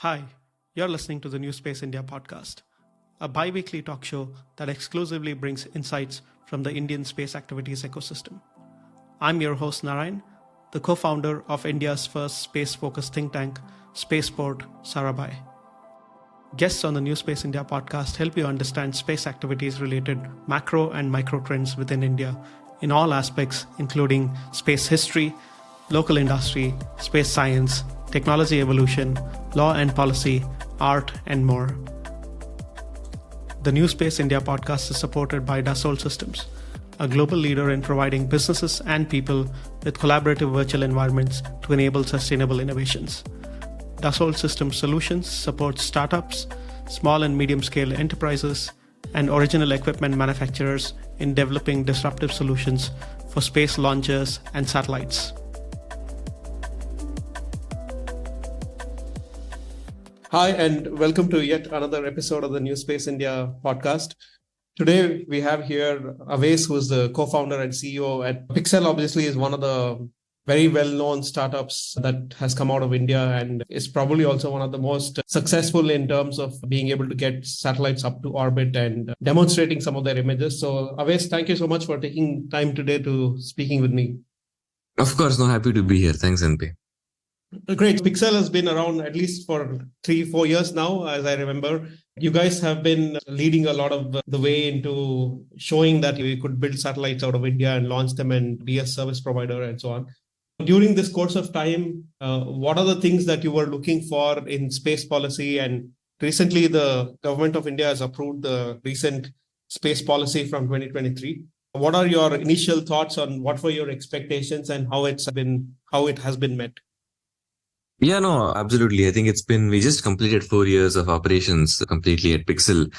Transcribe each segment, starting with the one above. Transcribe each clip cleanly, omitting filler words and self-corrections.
Hi, you're listening to the NewSpace India podcast, a bi-weekly talk show that exclusively brings insights from the Indian space activities ecosystem. I'm your host Narayan, the co-founder of India's first space-focused think tank, Spaceport, Sarabhai. Guests on the NewSpace India podcast help you understand space activities-related macro and micro trends within India in all aspects, including space history, local industry, space science, technology evolution, law and policy, art, and more. The NewSpace India podcast is supported by Dassault Systèmes, a global leader in providing businesses and people with collaborative virtual environments to enable sustainable innovations. Dassault Systèmes Solutions supports startups, small and medium-scale enterprises, and original equipment manufacturers in developing disruptive solutions for space launchers and satellites. Hi, and welcome to yet another episode of the NewSpace India podcast. Today, we have here Awais, who is the co-founder and CEO at Pixxel. Obviously, is one of the very well-known startups that has come out of India and is probably also one of the most successful in terms of being able to get satellites up to orbit and demonstrating some of their images. So, Awais, thank you so much for taking time today to speaking with me. Of course, happy to be here. Thanks, NP. Great. Pixxel has been around at least for 3-4 years now, as I remember. You guys have been leading a lot of the way into showing that you could build satellites out of India and launch them and be a service provider and so on. During this course of time, what are the things that you were looking for in space policy? And recently, the government of India has approved the recent space policy from 2023. What are your initial thoughts on what were your expectations and how it has been met? Yeah, no, absolutely. I think we just completed 4 years of operations completely at Pixxel.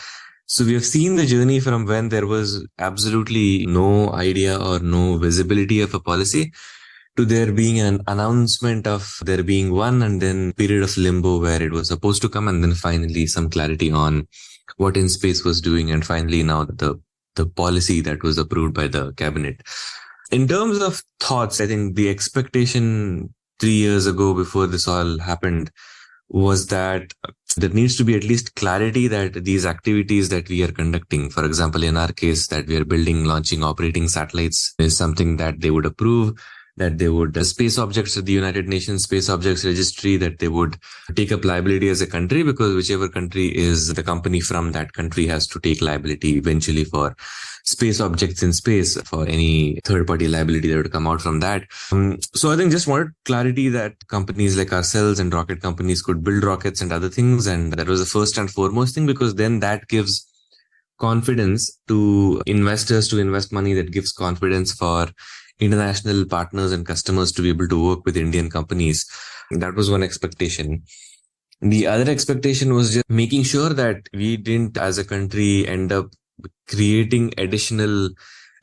So we have seen the journey from when there was absolutely no idea or no visibility of a policy to there being an announcement of there being one and then period of limbo where it was supposed to come and then finally some clarity on what InSpace was doing and finally now the policy that was approved by the cabinet. In terms of thoughts, I think the expectation 3 years ago before this all happened was that there needs to be at least clarity that these activities that we are conducting, for example, in our case, that we are building, launching, operating satellites is something that they would approve, that they would space objects at the United Nations Space Objects Registry, that they would take up liability as a country because whichever country is the company from that country has to take liability eventually for space objects in space for any third-party liability that would come out from that. So I think just wanted clarity that companies like ourselves and rocket companies could build rockets and other things. And that was the first and foremost thing because then that gives confidence to investors to invest money, that gives confidence for international partners and customers to be able to work with Indian companies. That was one expectation. The other expectation was just making sure that we didn't, as a country, end up creating additional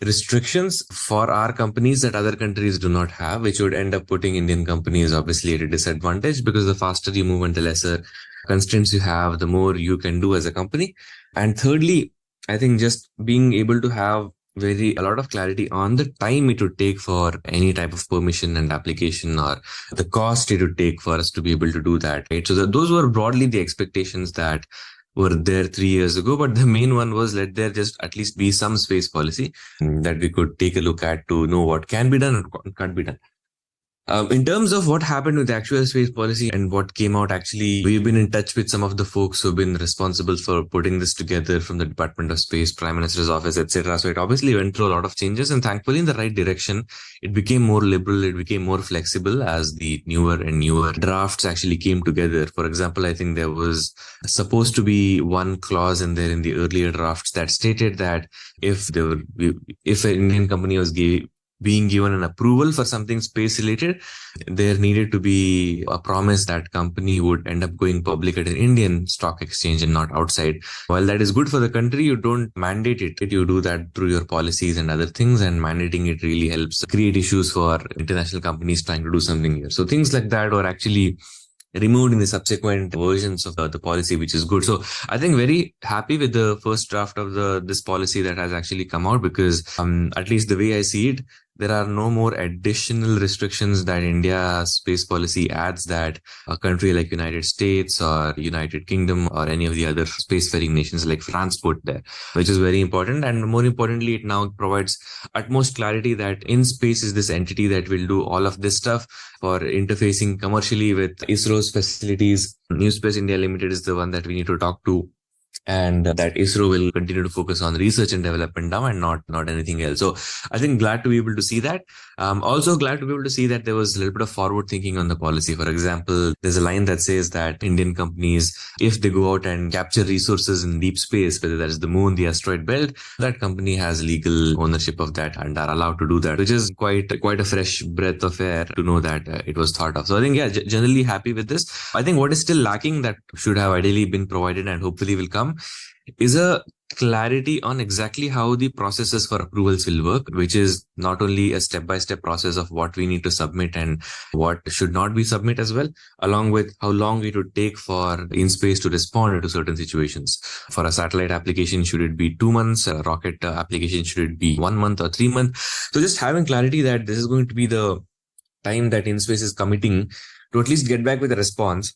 restrictions for our companies that other countries do not have, which would end up putting Indian companies obviously at a disadvantage because the faster you move and the lesser constraints you have, the more you can do as a company. And thirdly, I think just being able to have a lot of clarity on the time it would take for any type of permission and application or the cost it would take for us to be able to do that. Right? So those were broadly the expectations that were there 3 years ago. But the main one was let there just at least be some space policy that we could take a look at to know what can be done and what can't be done. In terms of what happened with the actual space policy and what came out, actually, we've been in touch with some of the folks who've been responsible for putting this together from the Department of Space, Prime Minister's office, etc. So it obviously went through a lot of changes and thankfully in the right direction. It became more liberal, it became more flexible as the newer and newer drafts actually came together. For example, I think there was supposed to be one clause in there in the earlier drafts that stated that if an Indian company was being given an approval for something space related, there needed to be a promise that company would end up going public at an Indian stock exchange and not outside. While that is good for the country, you don't mandate it. You do that through your policies and other things, and mandating it really helps create issues for international companies trying to do something here. So things like that were actually removed in the subsequent versions of the policy, which is good. So I think very happy with the first draft of this policy that has actually come out because at least the way I see it, there are no more additional restrictions that India's space policy adds that a country like United States or United Kingdom or any of the other spacefaring nations like France put there, which is very important. And more importantly, it now provides utmost clarity that in space is this entity that will do all of this stuff for interfacing commercially with ISRO's facilities. NewSpace India Limited is the one that we need to talk to, and that ISRO will continue to focus on research and development now and not anything else. So I think glad to be able to see that. Also glad to be able to see that there was a little bit of forward thinking on the policy. For example, there's a line that says that Indian companies, if they go out and capture resources in deep space, whether that is the moon, the asteroid belt, that company has legal ownership of that and are allowed to do that, which is quite a fresh breath of air to know that it was thought of. So I think, yeah, generally happy with this. I think what is still lacking that should have ideally been provided and hopefully will come is a clarity on exactly how the processes for approvals will work, which is not only a step-by-step process of what we need to submit and what should not be submit as well, along with how long it would take for InSpace to respond to certain situations. For a satellite application, should it be 2 months? A rocket application, should it be 1 month or 3 months? So just having clarity that this is going to be the time that InSpace is committing to at least get back with a response.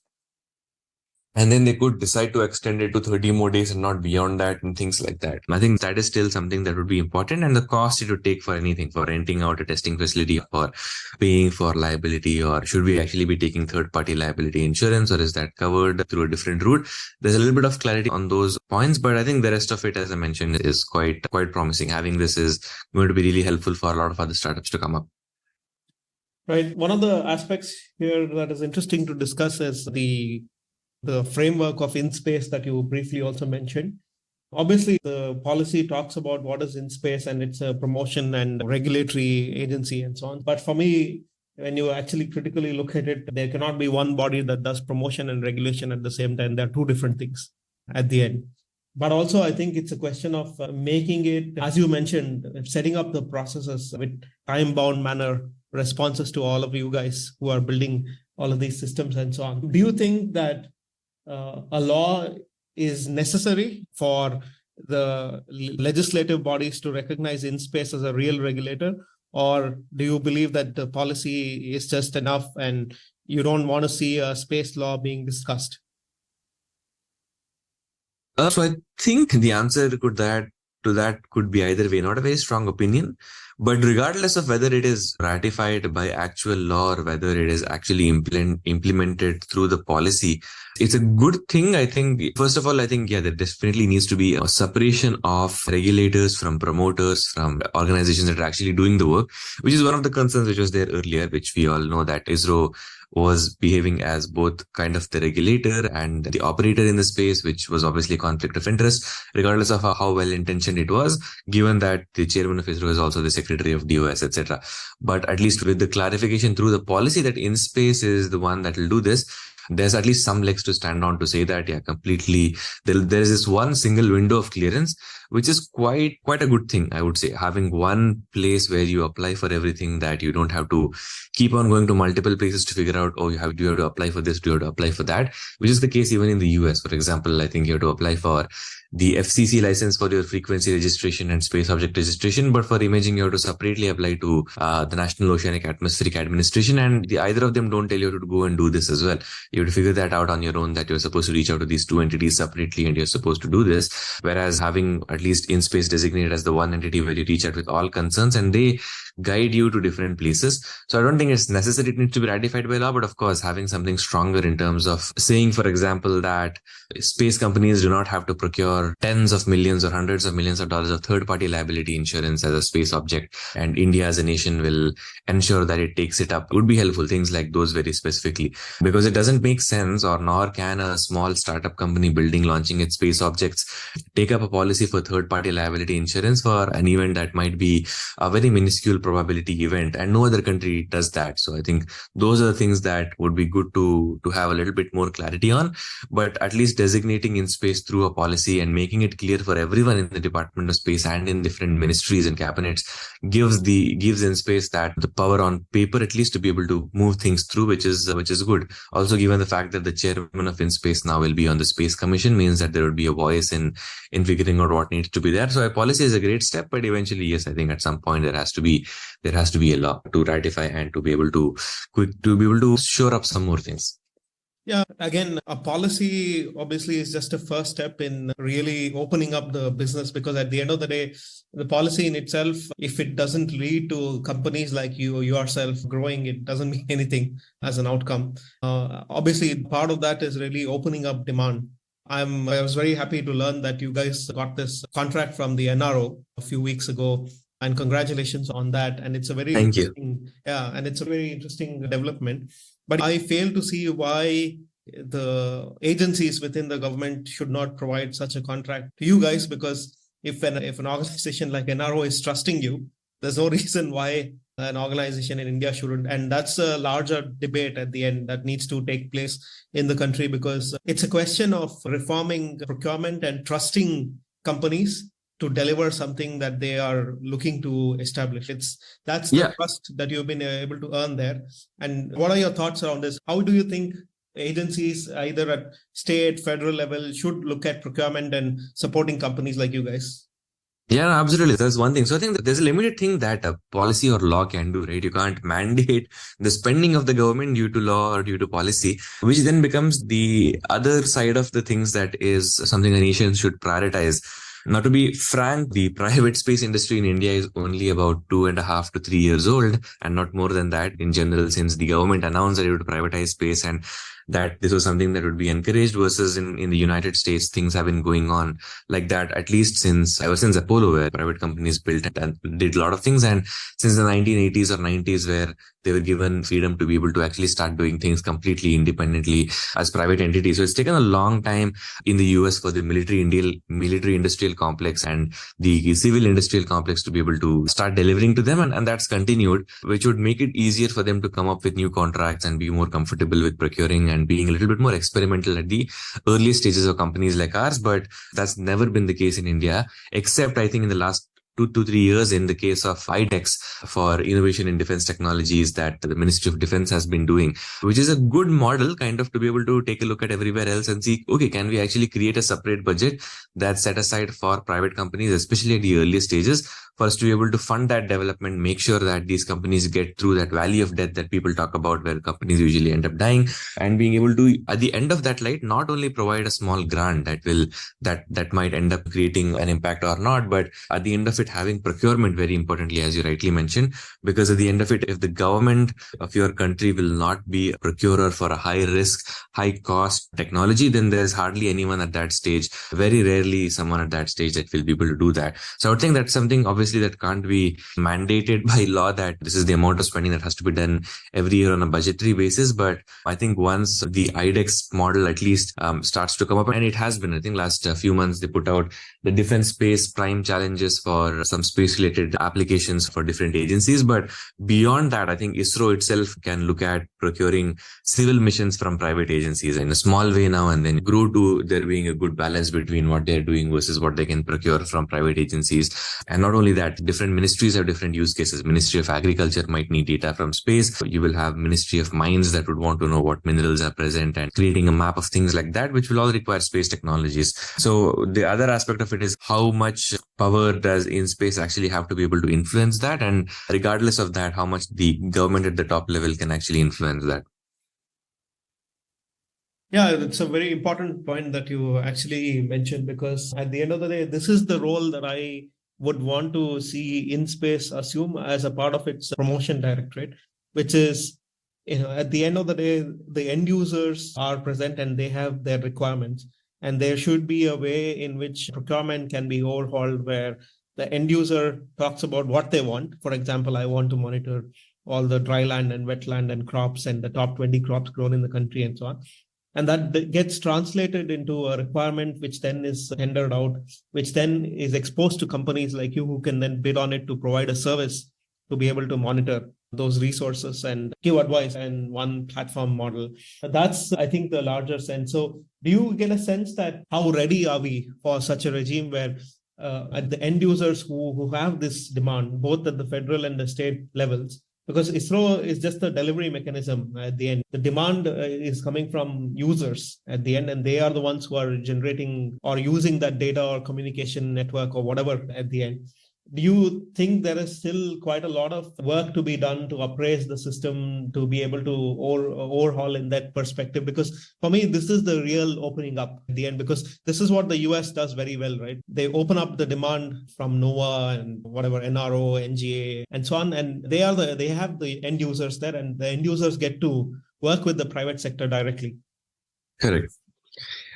And then they could decide to extend it to 30 more days and not beyond that and things like that. I think that is still something that would be important, and the cost it would take for anything, for renting out a testing facility, for paying for liability, or should we actually be taking third-party liability insurance, or is that covered through a different route? There's a little bit of clarity on those points, but I think the rest of it, as I mentioned, is quite promising. Having this is going to be really helpful for a lot of other startups to come up. Right. One of the aspects here that is interesting to discuss is the framework of InSpace that you briefly also mentioned. Obviously, the policy talks about what is InSpace, and it's a promotion and regulatory agency and so on. But for me, when you actually critically look at it, there cannot be one body that does promotion and regulation at the same time. They're two different things at the end. But also, I think it's a question of making it, as you mentioned, setting up the processes with time-bound manner, responses to all of you guys who are building all of these systems and so on. Do you think that a law is necessary for the legislative bodies to recognize InSpace as a real regulator? Or do you believe that the policy is just enough and you don't want to see a space law being discussed? So I think the answer to that could be either way, not a very strong opinion. But regardless of whether it is ratified by actual law or whether it is actually implemented through the policy, it's a good thing. I think, first of all, there definitely needs to be a separation of regulators from promoters, from organizations that are actually doing the work, which is one of the concerns which was there earlier, which we all know that ISRO was behaving as both kind of the regulator and the operator in the space, which was obviously a conflict of interest, regardless of how well-intentioned it was, given that the chairman of ISRO is also the secretary of DOS, etc. But at least with the clarification through the policy that InSpace is the one that will do this, there's at least some legs to stand on to say that, completely, there's this one single window of clearance, which is quite a good thing, I would say. Having one place where you apply for everything, that you don't have to keep on going to multiple places to figure out, do you have to apply for this, do you have to apply for that, which is the case even in the US. For example, I think you have to apply for the FCC license for your frequency registration and space object registration, but for imaging you have to separately apply to the National Oceanic Atmospheric Administration, and either of them don't tell you to go and do this as well. You have to figure that out on your own, that you're supposed to reach out to these two entities separately and you're supposed to do this, whereas having at least InSpace designated as the one entity where you reach out with all concerns and they guide you to different places. So I don't think it's necessary it needs to be ratified by law, but of course having something stronger in terms of saying, for example, that space companies do not have to procure tens of millions or hundreds of millions of dollars of third-party liability insurance as a space object, and India as a nation will ensure that it takes it up, would be helpful. Things like those very specifically, because it doesn't make sense, or nor can a small startup company launching its space objects take up a policy for third-party liability insurance for an event that might be a very minuscule probability event, and no other country does that. So I think those are the things that would be good to have a little bit more clarity on, but at least designating InSpace through a policy and making it clear for everyone in the Department of Space and in different ministries and cabinets gives InSpace that the power on paper at least to be able to move things through, which is good. Also, given the fact that the chairman of InSpace now will be on the Space Commission, means that there would be a voice in figuring out what needs to be there. So a policy is a great step, but eventually, yes, I think at some point there has to be there has to be a law to ratify and to be able to shore up some more things. Yeah, again, a policy obviously is just a first step in really opening up the business, because at the end of the day, the policy in itself, if it doesn't lead to companies like you or yourself growing, it doesn't mean anything as an outcome. Obviously, part of that is really opening up demand. I was very happy to learn that you guys got this contract from the NRO a few weeks ago, and congratulations on that. And it's a very Thank you. and it's a very interesting development. But I fail to see why the agencies within the government should not provide such a contract to you guys, because if an organization like NRO is trusting you, there's no reason why an organization in India shouldn't. And that's a larger debate at the end that needs to take place in the country, because it's a question of reforming procurement and trusting companies to deliver something that they are looking to establish. That's the trust that you've been able to earn there. And what are your thoughts around this? How do you think agencies, either at state, federal level, should look at procurement and supporting companies like you guys? Yeah, absolutely. That's one thing. So I think that there's a limited thing that a policy or law can do, right? You can't mandate the spending of the government due to law or due to policy, which then becomes the other side of the things that is something a nation should prioritize. Now, to be frank, the private space industry in India is only about 2.5 to 3 years old, and not more than that in general, since the government announced that it would privatize space and that this was something that would be encouraged, versus in the United States, things have been going on like that at least ever since Apollo, where private companies built and did a lot of things, and since the 1980s or 90s, where they were given freedom to be able to actually start doing things completely independently as private entities. So it's taken a long time in the US for the military industrial complex and the civil industrial complex to be able to start delivering to them. And that's continued, which would make it easier for them to come up with new contracts and be more comfortable with procuring and being a little bit more experimental at the early stages of companies like ours. But that's never been the case in India, except I think in the last 2 to 3 years in the case of IDEX for innovation in defense technologies that the Ministry of Defense has been doing, which is a good model kind of to be able to take a look at everywhere else and see, okay, can we actually create a separate budget that's set aside for private companies, especially at the early stages, for us to be able to fund that development, make sure that these companies get through that valley of death that people talk about, where companies usually end up dying, and being able to, at the end of that light, not only provide a small grant that might end up creating an impact or not, but at the end of it, having procurement very importantly, as you rightly mentioned, because at the end of it, if the government of your country will not be a procurer for a high risk, high cost technology, then there's hardly anyone at that stage, very rarely someone at that stage that will be able to do that. So I would think that's something obviously that can't be mandated by law, that this is the amount of spending that has to be done every year on a budgetary basis. But I think once the IDEX model at least starts to come up, and it has been, I think last few months, they put out the defense space prime challenges for some space related applications for different agencies. But beyond that, I think ISRO itself can look at procuring civil missions from private agencies in a small way now, and then grow to there being a good balance between what they're doing versus what they can procure from private agencies. And not only that, different ministries have different use cases. Ministry of Agriculture might need data from space. You will have Ministry of Mines that would want to know what minerals are present, and creating a map of things like that, which will all require space technologies. So the other aspect of it is how much power does in-space actually have to be able to influence that, and regardless of that, how much the government at the top level can actually influence that. Yeah, it's a very important point that you actually mentioned, because at the end of the day, this is the role that I would want to see InSpace assume as a part of its promotion directorate, which is, at the end of the day, the end users are present and they have their requirements. And there should be a way in which procurement can be overhauled, where the end user talks about what they want. For example, I want to monitor all the dry land and wetland and crops and the top 20 crops grown in the country and so on. And that gets translated into a requirement, which then is tendered out, which then is exposed to companies like you, who can then bid on it to provide a service to be able to monitor those resources and give advice in one platform model. That's, I think, the larger sense. So do you get a sense that how ready are we for such a regime where at the end users who have this demand, both at the federal and the state levels, because ISRO is just the delivery mechanism at the end. The demand is coming from users at the end, and they are the ones who are generating or using that data or communication network or whatever at the end. Do you think there is still quite a lot of work to be done to appraise the system, to be able to overhaul in that perspective? Because for me, this is the real opening up at the end, because this is what the US does very well, right? They open up the demand from NOAA and whatever, NRO, NGA, and so on. And they have the end users there, and the end users get to work with the private sector directly. Correct.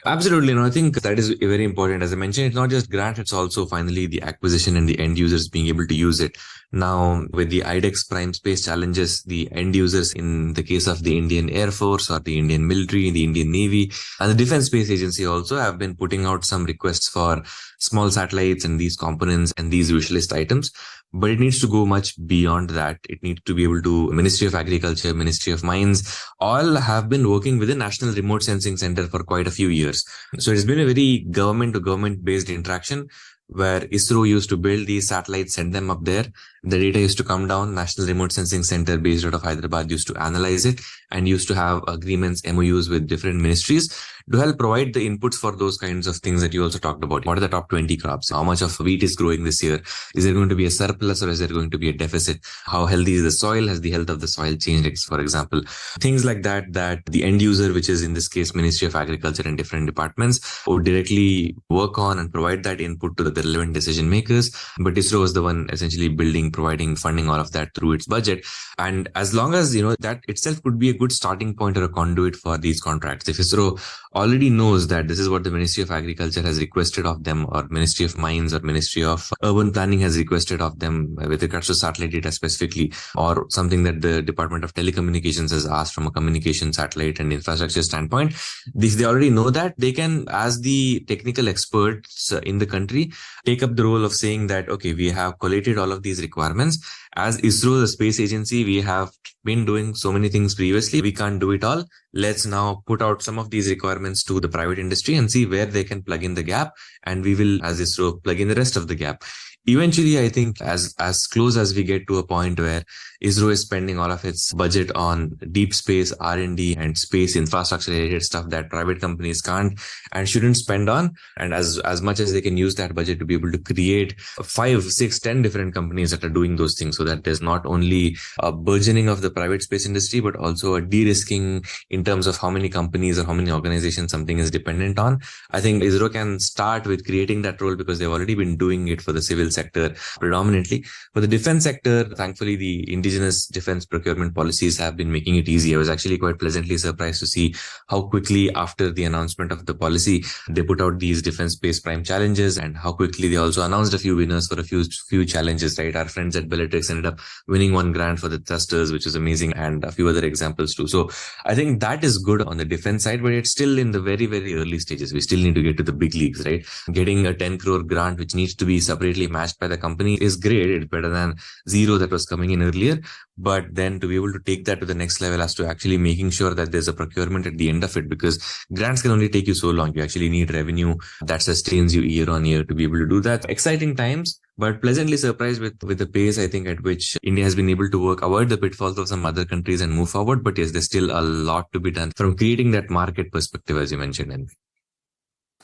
Absolutely. No, I think that is very important. As I mentioned, it's not just grant, it's also finally the acquisition and the end users being able to use it. Now, with the IDEX Prime Space challenges, the end users in the case of the Indian Air Force or the Indian military, the Indian Navy, and the Defense Space Agency also have been putting out some requests for small satellites and these components and these visualist items. But it needs to go much beyond that. It needs to be able to, Ministry of Agriculture, Ministry of Mines, all have been working with the National Remote Sensing Center for quite a few years. So it's been a very government to government based interaction where ISRO used to build these satellites, send them up there. The data used to come down. National Remote Sensing Center based out of Hyderabad used to analyze it and used to have agreements, MOUs with different ministries to help provide the inputs for those kinds of things that you also talked about. What are the top 20 crops? How much of wheat is growing this year? Is there going to be a surplus or is there going to be a deficit? How healthy is the soil? Has the health of the soil changed, for example? Things like that the end user, which is in this case Ministry of Agriculture and different departments, would directly work on and provide that input to the relevant decision makers. But ISRO is the one essentially providing funding, all of that through its budget. And as long as, that itself could be a good starting point or a conduit for these contracts. If ISRO already knows that this is what the Ministry of Agriculture has requested of them, or Ministry of Mines or Ministry of Urban Planning has requested of them with regards to satellite data specifically, or something that the Department of Telecommunications has asked from a communication, satellite and infrastructure standpoint, if they already know that, they can, as the technical experts in the country, take up the role of saying that, okay, we have collated all of these requirements. As ISRO, the space agency, we have been doing so many things previously. We can't do it all. Let's now put out some of these requirements to the private industry and see where they can plug in the gap. And we will, as ISRO, plug in the rest of the gap. Eventually, I think as close as we get to a point where ISRO is spending all of its budget on deep space R&D and space infrastructure related stuff that private companies can't and shouldn't spend on, and as much as they can use that budget to be able to create 5, 6, 10 different companies that are doing those things, so that there's not only a burgeoning of the private space industry, but also a de-risking in terms of how many companies or how many organizations something is dependent on. I think ISRO can start with creating that role because they've already been doing it for the civil sector predominantly. For the defense sector, thankfully, the indigenous defense procurement policies have been making it easy. I was actually quite pleasantly surprised to see how quickly after the announcement of the policy, they put out these defense-based prime challenges, and how quickly they also announced a few winners for a few challenges, right? Our friends at Bellatrix ended up winning one grant for the thrusters, which was amazing, and a few other examples too. So I think that is good on the defense side, but it's still in the very, very early stages. We still need to get to the big leagues, right? Getting a 10 crore grant, which needs to be separately matched by the company, is great. It's better than zero that was coming in earlier. But then to be able to take that to the next level as to actually making sure that there's a procurement at the end of it, because grants can only take you so long. You actually need revenue that sustains you year on year to be able to do that. Exciting times, but pleasantly surprised with the pace, I think, at which India has been able to avoid the pitfalls of some other countries and move forward. But yes, there's still a lot to be done from creating that market perspective, as you mentioned.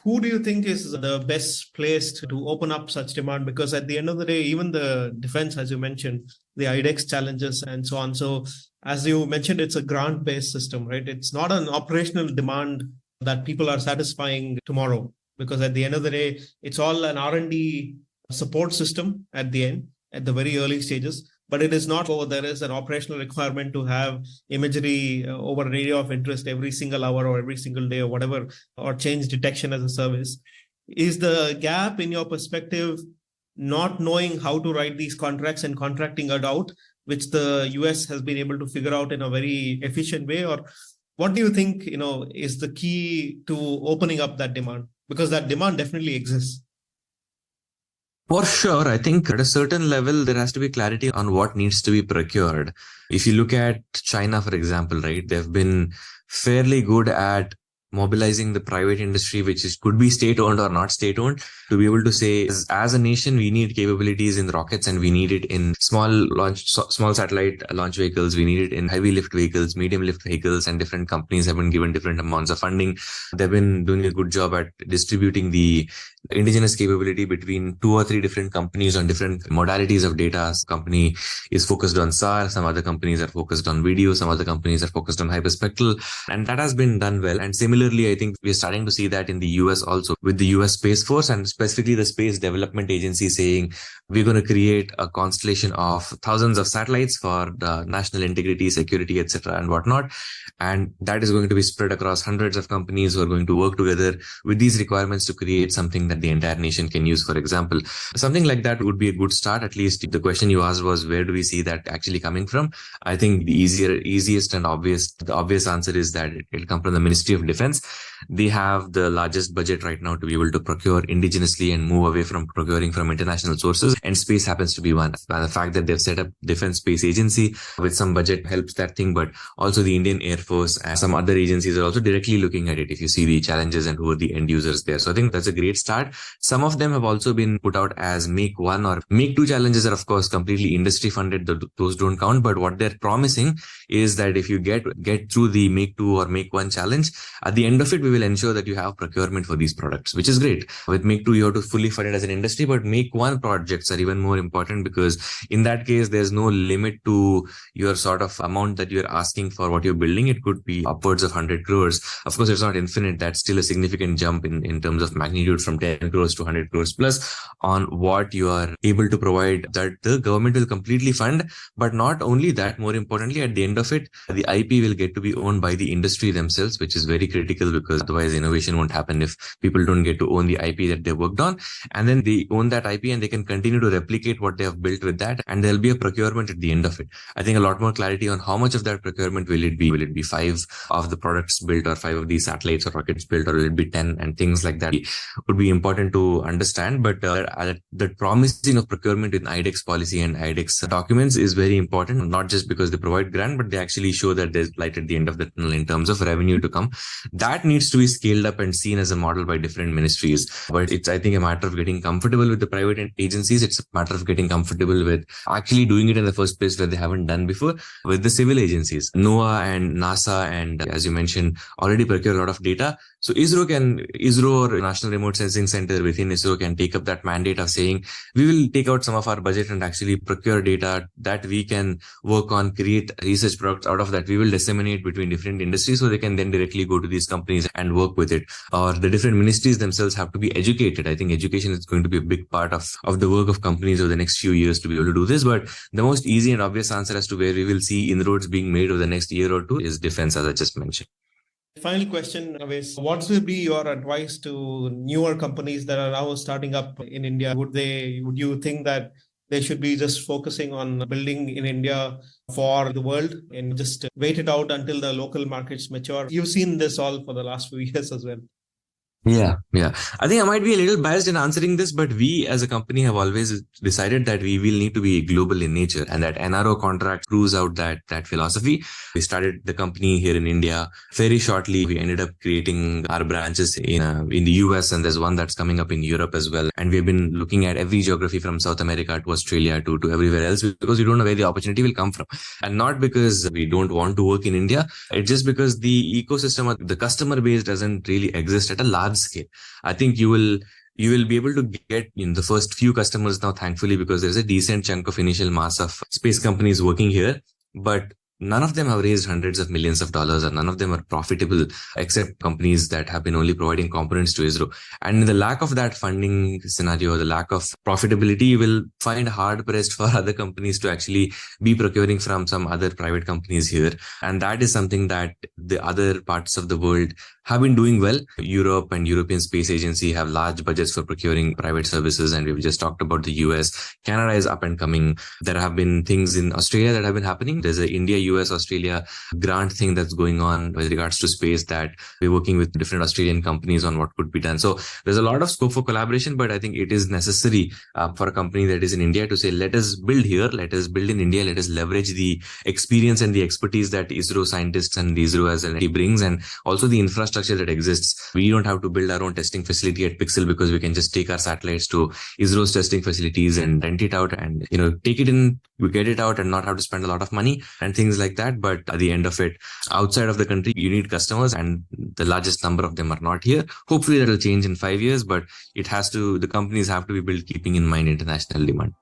Who do you think is the best placed to open up such demand? Because at the end of the day, even the defense, as you mentioned, the IDEX challenges and so on. So as you mentioned, it's a grant-based system, right? It's not an operational demand that people are satisfying tomorrow, because at the end of the day, it's all an R&D support system at the end, at the very early stages. But it is not there is an operational requirement to have imagery over radio of interest every single hour or every single day or whatever, or change detection as a service. Is the gap, in your perspective, not knowing how to write these contracts and contracting it out, which the US has been able to figure out in a very efficient way? Or what do you think, is the key to opening up that demand? Because that demand definitely exists. For sure, I think at a certain level, there has to be clarity on what needs to be procured. If you look at China, for example, right, they've been fairly good at mobilizing the private industry, could be state-owned or not state-owned, to be able to say, as a nation, we need capabilities in rockets and we need it in small satellite launch vehicles. We need it in heavy lift vehicles, medium lift vehicles, and different companies have been given different amounts of funding. They've been doing a good job at distributing the indigenous capability between 2 or 3 different companies on different modalities of data. Some company is focused on SAR, some other companies are focused on video, some other companies are focused on hyperspectral, and that has been done well. And similarly, I think we're starting to see that in the US also, with the US Space Force and specifically the Space Development Agency saying we're going to create a constellation of thousands of satellites for the national integrity, security, etc. and whatnot. And that is going to be spread across hundreds of companies who are going to work together with these requirements to create something that the entire nation can use. For example, something like that would be a good start. At least the question you asked was, where do we see that actually coming from? I think the easiest and the obvious answer is that it'll come from the Ministry of Defense. They have the largest budget right now to be able to procure indigenously and move away from procuring from international sources. And space happens to be one. The fact that they've set up Defense Space Agency with some budget helps that thing, but also the Indian Air Force and some other agencies are also directly looking at it if you see the challenges and who are the end users there. So I think that's a great start. Some of them have also been put out as Make 1 or Make 2 challenges are of course completely industry funded. Those don't count, but what they're promising is that if you get through the Make 2 or Make 1 challenge, at the end of it, we will ensure that you have procurement for these products, which is great. With Make 2, you have to fully fund it as an industry, but Make 1 projects are even more important because in that case, there's no limit to your sort of amount that you're asking for what you're building. It could be upwards of 100 crores. Of course, it's not infinite. That's still a significant jump in terms of magnitude from 10 crores to 100 crores plus on what you are able to provide that the government will completely fund. But not only that, more importantly, at the end of it, the IP will get to be owned by the industry themselves, which is very critical because otherwise innovation won't happen if people don't get to own the IP that they worked on. And then they own that IP and they can continue to replicate what they have built with that. And there'll be a procurement at the end of it. I think a lot more clarity on how much of that procurement will it be? Will it be 5 of the products built or 5 of these satellites or rockets built, or will it be 10 and things like that would be important to understand. But the promising of procurement in IDEX policy and IDEX documents is very important, not just because they provide grant, but they actually show that there's light at the end of the tunnel in terms of revenue to come. That needs to be scaled up and seen as a model by different ministries. But it's, I think, a matter of getting comfortable with the private agencies. It's a matter of getting comfortable with actually doing it in the first place where they haven't done before with the civil agencies. NOAA and NASA and, as you mentioned, already procure a lot of data. So ISRO or National Remote Sensing Center within ISRO can take up that mandate of saying, we will take out some of our budget and actually procure data that we can work on, create research products out of that. We will disseminate between different industries so they can then directly go to these companies and work with it. Or the different ministries themselves have to be educated. I think education is going to be a big part of the work of companies over the next few years to be able to do this. But the most easy and obvious answer as to where we will see inroads being made over the next year or two is defense, as I just mentioned. Final question, Awais. What will be your advice to newer companies that are now starting up in India? Would you think that they should be just focusing on building in India for the world and just wait it out until the local markets mature? You've seen this all for the last few years as well. Yeah. I think I might be a little biased in answering this, but we as a company have always decided that we will need to be global in nature, and that NRO contract proves out that philosophy. We started the company here in India. Very shortly, we ended up creating our branches in the US, and there's one that's coming up in Europe as well. And we've been looking at every geography from South America to Australia to everywhere else because we don't know where the opportunity will come from. And not because we don't want to work in India. It's just because the ecosystem or the customer base doesn't really exist at a large scale. I think you will be able to get in the first few customers now, thankfully, because there's a decent chunk of initial mass of space companies working here. But none of them have raised hundreds of millions of dollars, and none of them are profitable except companies that have been only providing components to ISRO. And in the lack of that funding scenario, the lack of profitability, you will find hard pressed for other companies to actually be procuring from some other private companies here. And that is something that the other parts of the world have been doing well. Europe and European Space Agency have large budgets for procuring private services, and we've just talked about the US. Canada is up and coming. There have been things in Australia that have been happening. There's a India, US, Australia grant thing that's going on with regards to space that we're working with different Australian companies on what could be done. So there's a lot of scope for collaboration, but I think it is necessary for a company that is in India to say, let us build here, let us build in India, let us leverage the experience and the expertise that ISRO scientists and ISRO as an entity brings, and also the infrastructure infrastructure that exists. We don't have to build our own testing facility at Pixxel because we can just take our satellites to ISRO's testing facilities and rent it out and, take it in, we get it out and not have to spend a lot of money and things like that. But at the end of it, outside of the country, you need customers and the largest number of them are not here. Hopefully that will change in 5 years, but the companies have to be built keeping in mind international demand.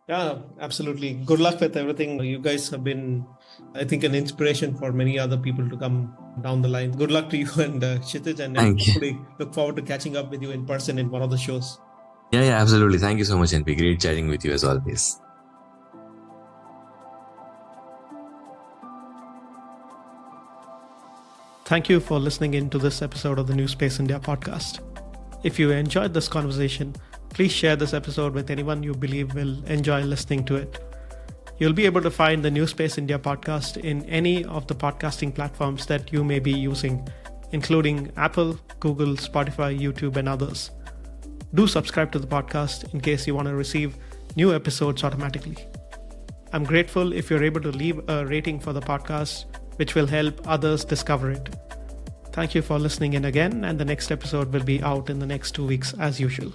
Yeah, absolutely. Good luck with everything. You guys have been, I think, an inspiration for many other people to come down the line. Good luck to you and Kshitij, and hopefully look forward to catching up with you in person in one of the shows. Yeah, absolutely. Thank you so much, NP. Great chatting with you as always. Thank you for listening in to this episode of the NewSpace India podcast. If you enjoyed this conversation, please share this episode with anyone you believe will enjoy listening to it. You'll be able to find the NewSpace India podcast in any of the podcasting platforms that you may be using, including Apple, Google, Spotify, YouTube, and others. Do subscribe to the podcast in case you want to receive new episodes automatically. I'm grateful if you're able to leave a rating for the podcast, which will help others discover it. Thank you for listening in again, and the next episode will be out in the next 2 weeks as usual.